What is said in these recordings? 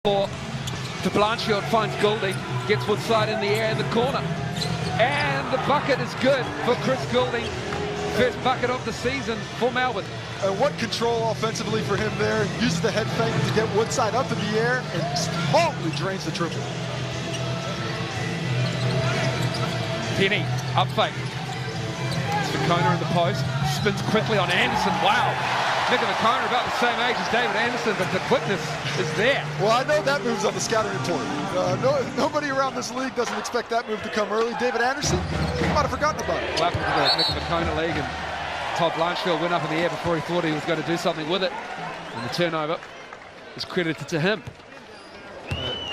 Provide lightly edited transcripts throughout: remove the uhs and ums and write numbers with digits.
To Blanchfield, finds Goulding, gets Woodside in the air in the corner, and the bucket is good for Chris Goulding. First bucket of the season for Melbourne. And what control offensively for him there. Uses the head fake to get Woodside up in the air and totally drains the triple. Penny, up fake. Vicona in the post, spins quickly on Anderson. Wow. Nick Vicona about the same age as David Anderson, but the quickness is there. Well, I know that move's on the scouting report. Nobody around this league doesn't expect that move to come early. David Anderson, he might have forgotten about it. What happened to the Nick Vicona league, and Todd Blanchfield went up in the air before he thought he was going to do something with it. And the turnover is credited to him.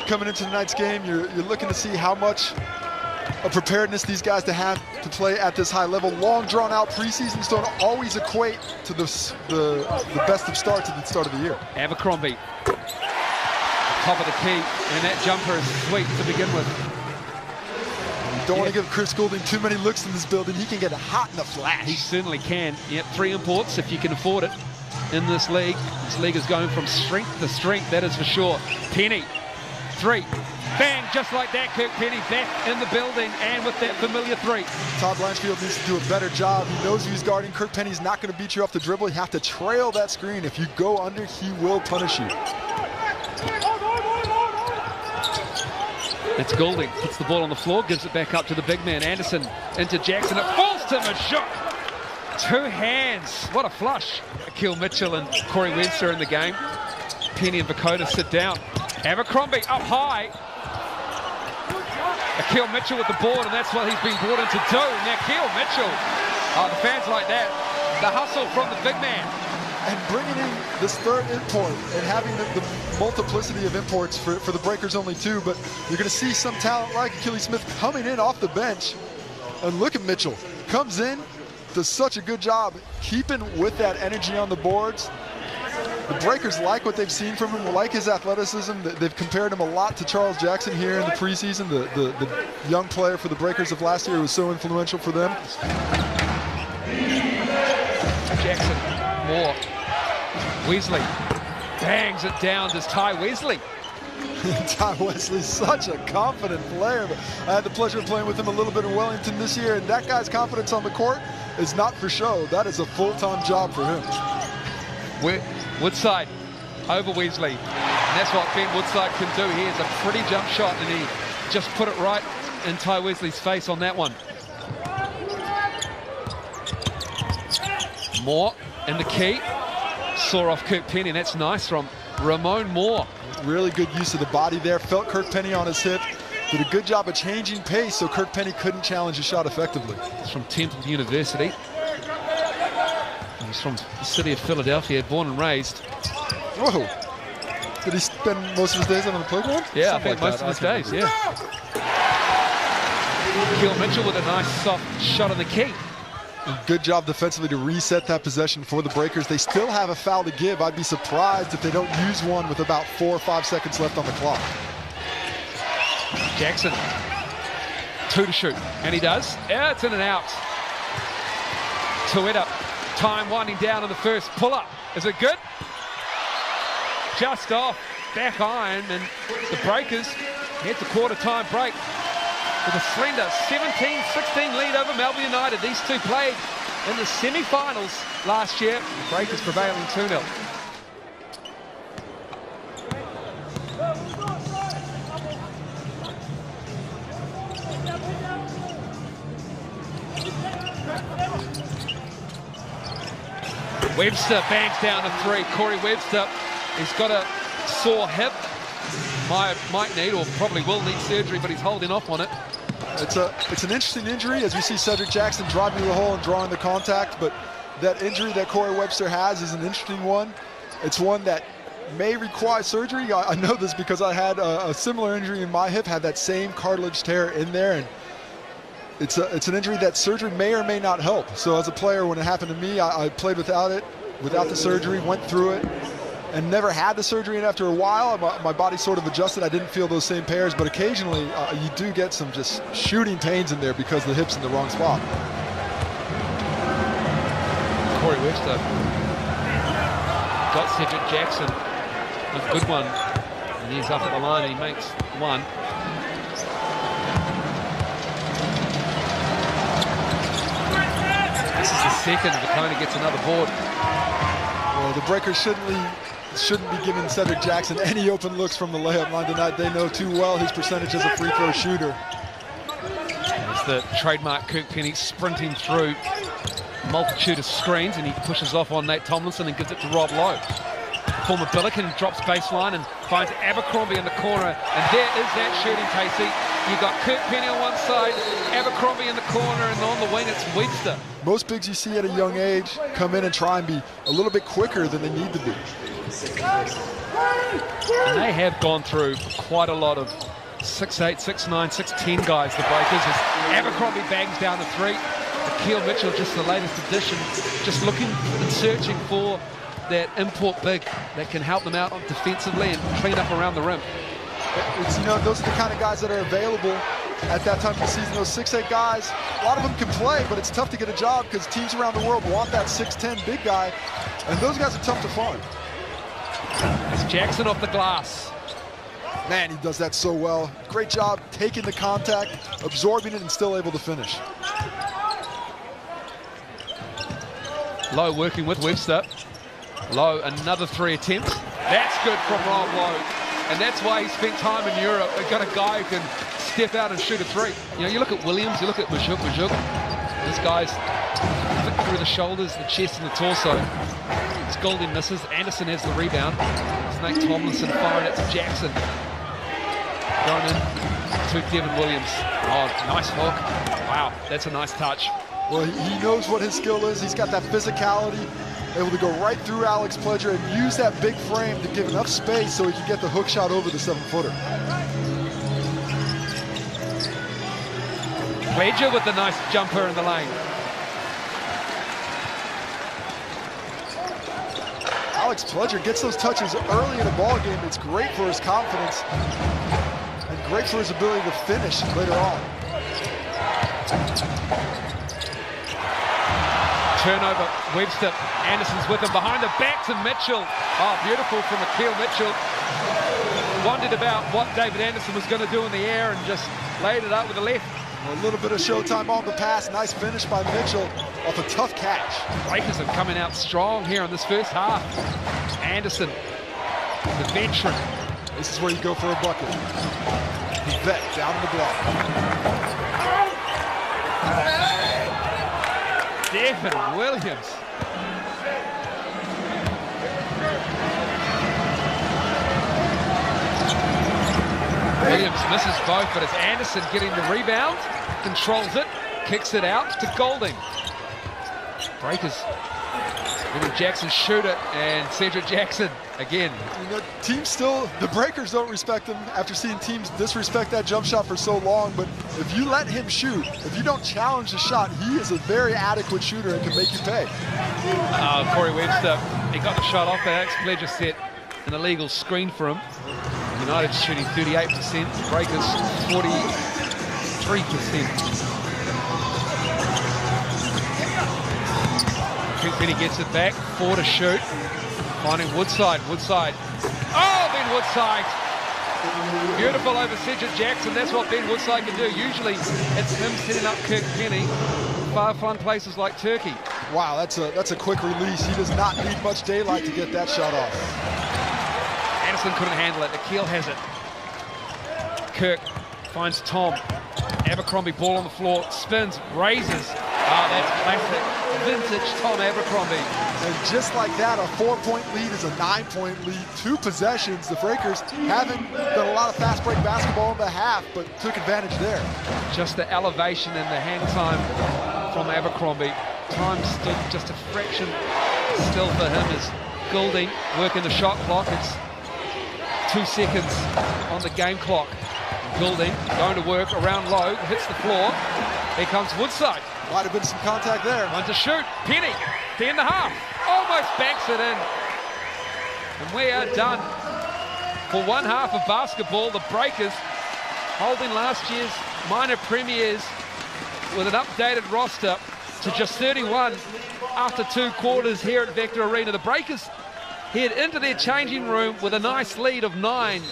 Coming into tonight's game, you're looking to see how much of preparedness these guys have to play at this high level. Long drawn out preseasons don't always equate to the best of starts at the start of the year. Abercrombie, top of the key, and that jumper is sweet to begin with. You don't want to give Chris Goulding too many looks in this building. He can get hot in a flash. He certainly can. Yep, 3 imports if you can afford it in this league. This league is going from strength to strength, that is for sure. Penny, 3. Bang, just like that, Kirk Penny back in the building, and with that familiar 3. Todd Blanchfield needs to do a better job. He knows who's guarding. Kirk Penny's not going to beat you off the dribble. You have to trail that screen. If you go under, he will punish you. It's Goulding, puts the ball on the floor, gives it back up to the big man, Anderson, into Jackson. It falls to him, a shot. 2 hands, what a flush. Akil Mitchell and Corey Webster in the game. Penny and Vicona sit down. Abercrombie up high. Akil Mitchell with the board, and that's what he's been brought in to do. Now Akil Mitchell, the fans like that. The hustle from the big man. And bringing in this third import and having the multiplicity of imports for the Breakers, only 2, but you're going to see some talent like Achilles Smith coming in off the bench. And look at Mitchell, comes in, does such a good job keeping with that energy on the boards. The Breakers like what they've seen from him, like his athleticism. They've compared him a lot to Charles Jackson here in the preseason, the young player for the Breakers of last year who was so influential for them. Jackson, Moore, Wesley, bangs it down. Does Ty Wesley? Ty Wesley's such a confident player. But I had the pleasure of playing with him a little bit in Wellington this year, and that guy's confidence on the court is not for show. That is a full-time job for him. Woodside over Wesley, and that's what Ben Woodside can do. He has a pretty jump shot, and he just put it right in Ty Wesley's face on that one. Moore in the key, saw off Kirk Penny, and that's nice from Ramon Moore. Really good use of the body there, felt Kirk Penny on his hip, did a good job of changing pace so Kirk Penny couldn't challenge his shot effectively. It's from Temple University. He's from the city of Philadelphia, born and raised. Whoa. Did he spend most of his days on the playground? Yeah, I think most of his days, yeah. Akil Mitchell with a nice soft shot on the key. Good job defensively to reset that possession for the Breakers. They still have a foul to give. I'd be surprised if they don't use one with about 4 or 5 seconds left on the clock. Jackson, 2 to shoot, and he does. Yeah, it's in and out. Tueta. Time winding down in the first pull-up. Is it good? Just off back iron, and the Breakers get the quarter-time break with a slender 17-16 lead over Melbourne United. These 2 played in the semi-finals last year. The Breakers prevailing 2-0. Webster bangs down to 3. Corey Webster, he's got a sore hip. Might need, or probably will need surgery, but he's holding off on it. It's an interesting injury, as we see Cedric Jackson driving to the hole and drawing the contact, but that injury that Corey Webster has is an interesting one. It's one that may require surgery. I know this because I had a similar injury in my hip, had that same cartilage tear in there, and it's an injury that surgery may or may not help. So as a player, when it happened to me, I played without the surgery, went through it, and never had the surgery. And after a while, my body sort of adjusted. I didn't feel those same tears, but occasionally you do get some just shooting pains in there because the hip's in the wrong spot. Corey Webster got Cedric Jackson, a good one. And he's up at the line and he makes one. This is the second if Kona gets another board. Well, the Breakers shouldn't be giving Cedric Jackson any open looks from the layup line tonight. They know too well his percentage as a free throw shooter. There's the trademark Kirk Penny sprinting through a multitude of screens, and he pushes off on Nate Tomlinson and gives it to Rob Lowe. Former Billiken drops baseline and finds Abercrombie in the corner, and there is that shooting, Casey. You've got Kirk Penny on one side, Abercrombie in the corner, and on the wing it's Webster. Most bigs you see at a young age come in and try and be a little bit quicker than they need to be. And they have gone through quite a lot of 6'8", 6'9", 6'10 guys, the Breakers, as Abercrombie bangs down the three. Akeel Mitchell, just the latest addition, just looking and searching for that import big that can help them out defensively and clean up around the rim. It's, you know, those are the kind of guys that are available at that time of the season. Those 6'8 guys, a lot of them can play, but it's tough to get a job because teams around the world want that 6'10 big guy, and those guys are tough to find. It's Jackson off the glass. Man, he does that so well. Great job taking the contact, absorbing it, and still able to finish. Lowe working with Webster. Lowe, another 3 attempts. That's good from Rob Lowe. And that's why he spent time in Europe. They've got a guy who can step out and shoot a three. You know, you look at Williams, you look at Majuk. This guy's flick through the shoulders, the chest, and the torso. It's Golding misses. Anderson has the rebound. It's Nate Tomlinson firing it to Jackson. Going in to Devin Williams. Oh, nice hook. Wow, that's a nice touch. Well, he knows what his skill is. He's got that physicality, able to go right through Alex Pledger and use that big frame to give enough space so he can get the hook shot over the 7-footer. Pledger with the nice jumper in the lane. Alex Pledger gets those touches early in a ball game. It's great for his confidence and great for his ability to finish later on. Turnover, Webster, Anderson's with him behind the back to Mitchell. Oh, beautiful from Akeel Mitchell. Wondered about what David Anderson was going to do in the air and just laid it up with the left. A little bit of showtime on the pass. Nice finish by Mitchell off a tough catch. Breakers are coming out strong here in this first half. Anderson, the veteran. This is where you go for a bucket. The vet down in the block. Devin Williams. Williams misses both, but it's Anderson getting the rebound, controls it, kicks it out to Golding. Breakers letting Jackson shoot it, and Cedric Jackson again. You know, teams still, the Breakers don't respect him after seeing teams disrespect that jump shot for so long, but if you let him shoot, if you don't challenge the shot, he is a very adequate shooter and can make you pay. Corey Webster, he got the shot off. Alex Pledger set an illegal screen for him. United shooting 38%, Breakers 43%. Penny gets it back, 4 to shoot. Finding Woodside. Oh, Ben Woodside. Beautiful over Cedric Jackson. That's what Ben Woodside can do. Usually it's him setting up Kirk Penny. Far-flung places like Turkey. Wow, that's a quick release. He does not need much daylight to get that shot off. Anderson couldn't handle it. Akeel has it. Kirk finds Tom. Abercrombie ball on the floor. Spins, raises. Oh, that's classic. Vintage Tom Abercrombie. And just like that, a 4-point lead is a 9-point lead. 2 possessions. The Breakers haven't done a lot of fast break basketball in the half, but took advantage there. Just the elevation and the hang time from Abercrombie. Time stood just a fraction still for him as Goulding working the shot clock. It's 2 seconds on the game clock. Goulding going to work around Lowe, hits the floor. Here comes Woodside. Might have been some contact there. One to shoot. Penny, 10.5. Almost banks it in. And we are done for one half of basketball. The Breakers holding last year's minor premiers with an updated roster to just 31 after 2 quarters here at Vector Arena. The Breakers head into their changing room with a nice lead of 9.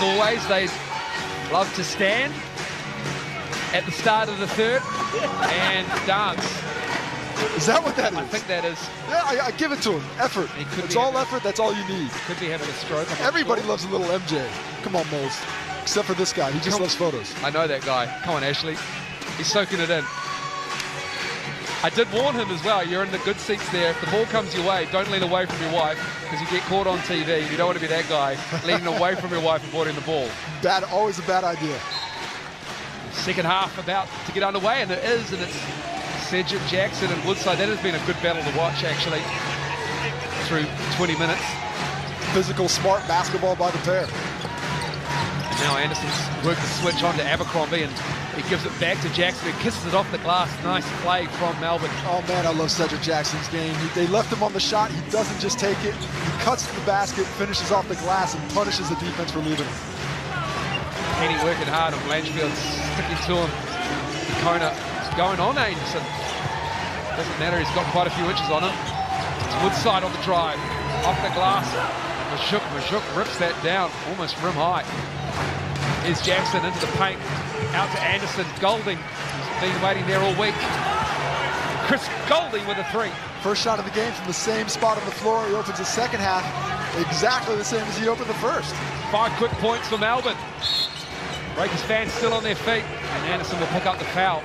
always, they love to stand at the start of the third and dance. Is that what that is? I think that is. Yeah, I give it to him. Effort. It's all effort. That's all you need. Could be having a stroke. Everybody loves a little MJ. Come on, Moles. Except for this guy. He just loves photos. I know that guy. Come on, Ashley. He's soaking it in. I did warn him as well. You're in the good seats there. If the ball comes your way, don't lean away from your wife because you get caught on TV. You don't want to be that guy leaning away from your wife and boarding the ball. Always a bad idea. Second half about to get underway, and it is, and it's Cedric Jackson and Woodside. That has been a good battle to watch, actually, through 20 minutes. Physical, smart basketball by the pair. And now Anderson's worked the switch on to Abercrombie, and he gives it back to Jackson, who kisses it off the glass. Nice play from Melbourne. Oh, man, I love Cedric Jackson's game. They left him on the shot. He doesn't just take it. He cuts to the basket, finishes off the glass, and punishes the defense for leaving him. Penny working hard, and Blanchfield sticking to him. The corner going on Anderson. Doesn't matter, he's got quite a few inches on him. It's Woodside on the drive. Off the glass. Majuk rips that down, almost rim high. Here's Jackson into the paint. Out to Anderson. Golding has been waiting there all week. Chris Golding with a three. First shot of the game from the same spot on the floor. He opens the second half exactly the same as he opened the first. 5 quick points for Melbourne. Breakers fans still on their feet, and Anderson will pick up the foul.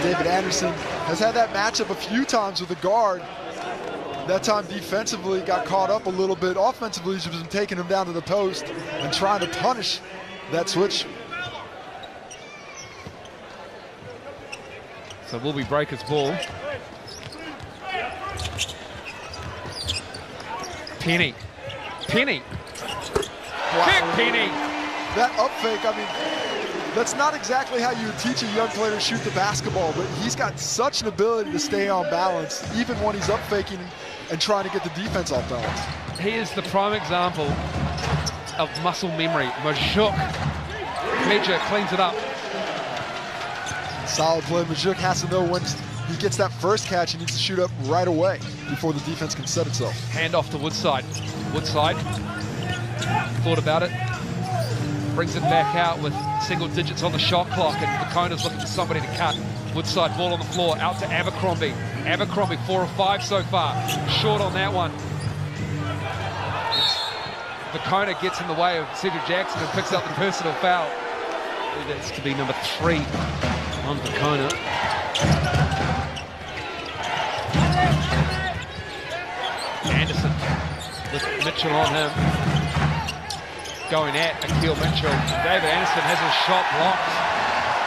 David Anderson has had that matchup a few times with the guard. That time defensively got caught up a little bit. Offensively, he's been taking him down to the post and trying to punish that switch. So will be Breakers' ball. Penny. Wow. Kick Penny. That up fake, I mean, that's not exactly how you would teach a young player to shoot the basketball, but he's got such an ability to stay on balance, even when he's up faking and trying to get the defense off balance. He is the prime example of muscle memory. Majuk. Major cleans it up. Solid play. Majuk has to know when he gets that first catch, he needs to shoot up right away before the defense can set itself. Hand off to Woodside. Woodside thought about it. Brings it back out with single digits on the shot clock, and Vacona's looking for somebody to cut. Woodside ball on the floor, out to Abercrombie. Abercrombie 4 of 5 so far. Short on that one. Vacona gets in the way of Cedric Jackson and picks up the personal foul. That's to be number 3 on Vacona. Anderson with Mitchell on him. Going at Akil Mitchell. David Anderson has his shot blocked,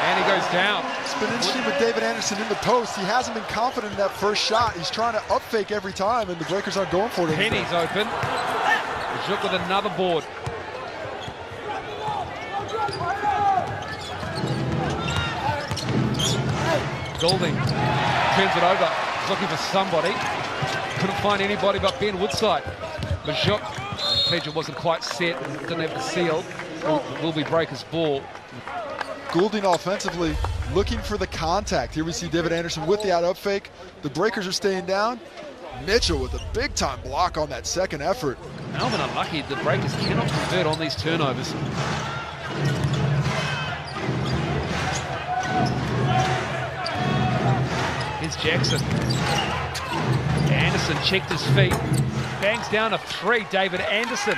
and he goes down. It's been interesting with David Anderson in the post. He hasn't been confident in that first shot. He's trying to up fake every time, and the Breakers aren't going for it. Penny's open. Majuk with another board. Golding turns it over. He's looking for somebody. Couldn't find anybody but Ben Woodside. Majuk. Pledger wasn't quite set, didn't have the seal. Will be Breakers' ball. Goulding offensively looking for the contact. Here we see David Anderson with the out-up fake. The Breakers are staying down. Mitchell with a big-time block on that second effort. Melbourne unlucky. The Breakers cannot convert on these turnovers. Here's Jackson. Anderson checked his feet. Bangs down a 3. David Anderson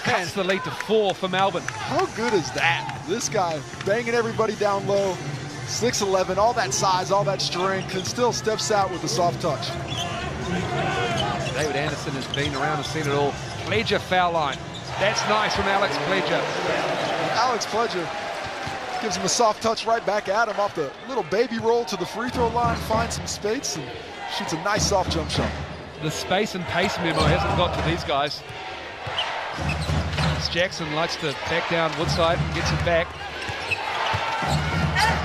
cuts the lead to 4 for Melbourne. How good is that? This guy banging everybody down low, 6'11", all that size, all that strength, and still steps out with a soft touch. David Anderson has been around and seen it all. Pledger foul line. That's nice from Alex Pledger. Alex Pledger gives him a soft touch right back at him off the little baby roll to the free throw line, finds some space, and shoots a nice soft jump shot. The space and pace memo hasn't got to these guys. Jackson likes to back down Woodside, gets it back.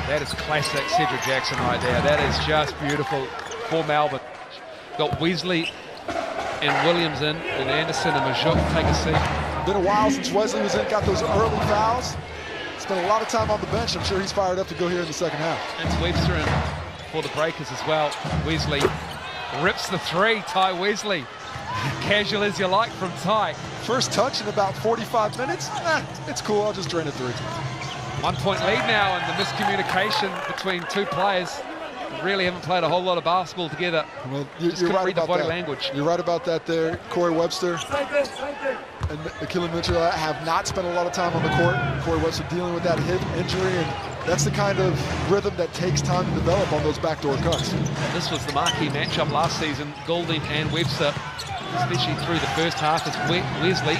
That is classic Cedric Jackson right there. That is just beautiful for Melbourne. Got Weasley and Williams in, and Anderson and Majuk take a seat. Been a while since Wesley was in, got those early fouls. Spent a lot of time on the bench. I'm sure he's fired up to go here in the second half. And Webster in for the Breakers as well. Weasley rips the 3, Ty Weasley. Casual as you like from Ty. First touch in about 45 minutes. It's cool. I'll just drain a 3. 1 point lead now, and the miscommunication between two players. Really haven't played a whole lot of basketball together. Well, just couldn't read the body language. You're right about that there. Corey Webster and Achille Mitchell have not spent a lot of time on the court. Corey Webster dealing with that hip injury, and that's the kind of rhythm that takes time to develop on those backdoor cuts. This was the marquee matchup last season, Goulding and Webster, especially through the first half as Wesley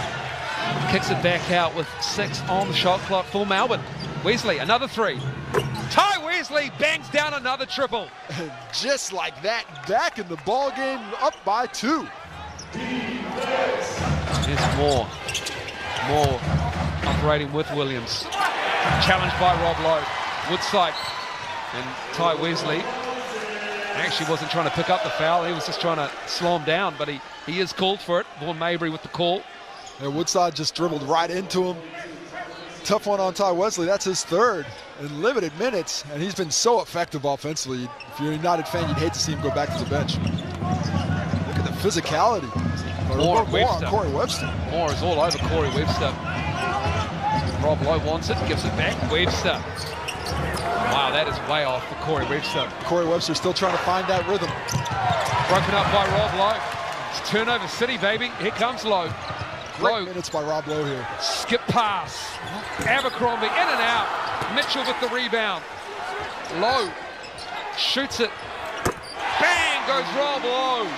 kicks it back out with 6 on the shot clock for Melbourne. Wesley, another 3. Ty Wesley bangs down another triple. And just like that, back in the ball game, up by 2. There's Moore operating with Williams. Challenged by Rob Lowe. Woodside and Ty Wesley actually wasn't trying to pick up the foul. He was just trying to slow him down, but he is called for it. Vaughan Mabry with the call. And Woodside just dribbled right into him. Tough one on Ty Wesley. That's his 3rd in limited minutes, and he's been so effective offensively. If you're a United fan, you'd hate to see him go back to the bench. Look at the physicality. More on Corey Webster. Moore is all over Corey Webster. Rob Lowe wants it, gives it back. Webster. Wow, that is way off for Corey Webster. Corey Webster still trying to find that rhythm. Broken up by Rob Lowe. It's turnover city, baby. Here comes Lowe. Great minutes by Rob Lowe here. Skip pass. Abercrombie in and out. Mitchell with the rebound. Lowe shoots it. Bang goes Rob Lowe.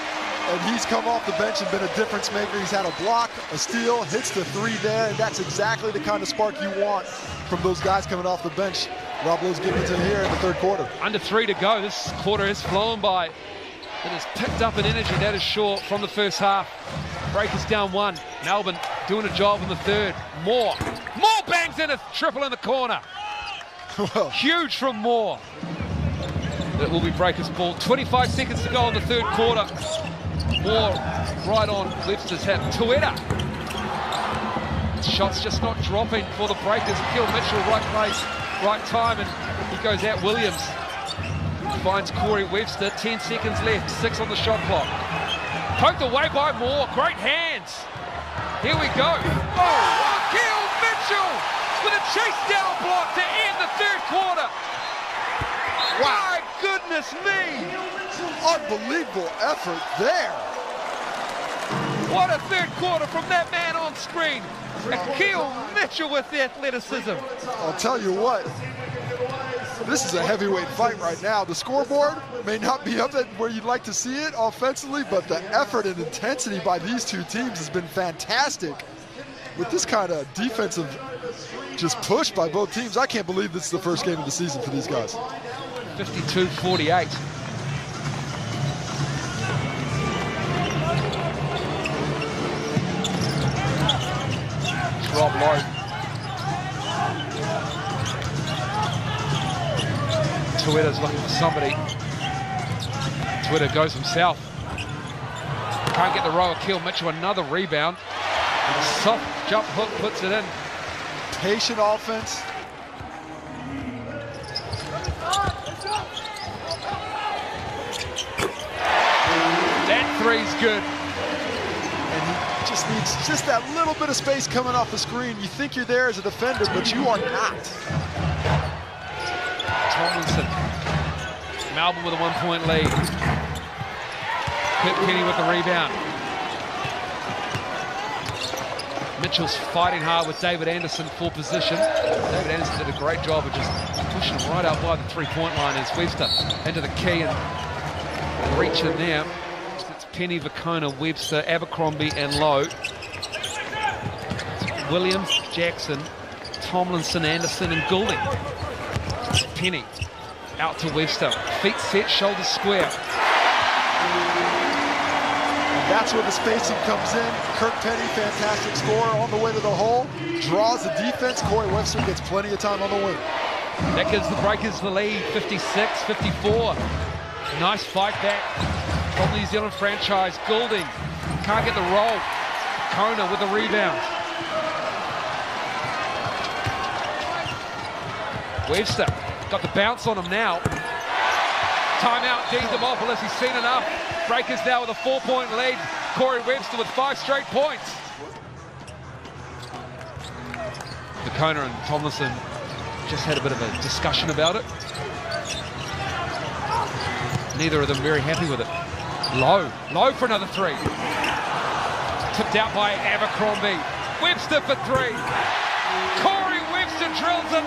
And he's come off the bench and been a difference maker. He's had a block, a steal, hits the 3 there, and that's exactly the kind of spark you want from those guys coming off the bench. Rob Lowe's giving it to him here in the 3rd quarter. Under 3 to go. This quarter has flown by. It has picked up an energy that is short from the first half. Breakers down 1. Melbourne doing a job in the 3rd. Moore bangs in a triple in the corner. Well, huge from Moore. It will be Breakers ball. 25 seconds to go in the 3rd quarter. Moore right on Webster's hip. Tueta. Shots just not dropping for the Breakers. Kill Mitchell, right place, right time, and he goes out. Williams finds Corey Webster. 10 seconds left. 6 on the shot clock. Poked away by Moore. Great hands. Here we go. Oh, Kill Mitchell with a chase down block to end the 3rd quarter. wow. My goodness me. Unbelievable effort there. What a 3rd quarter from that man on screen. Akil Mitchell with the athleticism. I'll tell you what, this is a heavyweight fight right now. The scoreboard may not be up at where you'd like to see it offensively, but the effort and intensity by these two teams has been fantastic. With this kind of defensive just push by both teams, I can't believe this is the first game of the season for these guys. 52-48. Rob Lowe. Tueta's looking for somebody. Tueta goes himself. Can't get the row. Akil Mitchell, another rebound. And a soft jump hook puts it in. Patient offense. That three's good. And he just needs just that little bit of space coming off the screen. You think you're there as a defender, but you are not. Tomlinson. Melbourne with a 1-point lead. Kurt Kenny with the rebound. Mitchell's fighting hard with David Anderson for position. David Anderson did a great job of just pushing him right out by the 3-point line as Webster into the key and reach in there. It's Penny, Vicona, Webster, Abercrombie and Lowe. Williams, Jackson, Tomlinson, Anderson and Goulding. Penny out to Webster. Feet set, shoulders square. That's where the spacing comes in. Kirk Petty, fantastic scorer on the way to the hole. Draws the defense. Corey Webster gets plenty of time on the wing. That gives the Breakers the lead, 56-54. Nice fight back from the New Zealand franchise. Goulding can't get the roll. Kona with the rebound. Webster got the bounce on him now. Timeout, Dean Demopoulos. He's seen enough. Breakers now with a 4-point lead. Corey Webster with 5 straight points. Nakona and Tomlinson just had a bit of a discussion about it. Neither of them very happy with it. Low for another 3. Tipped out by Abercrombie. Webster for 3. Corey Webster drills it.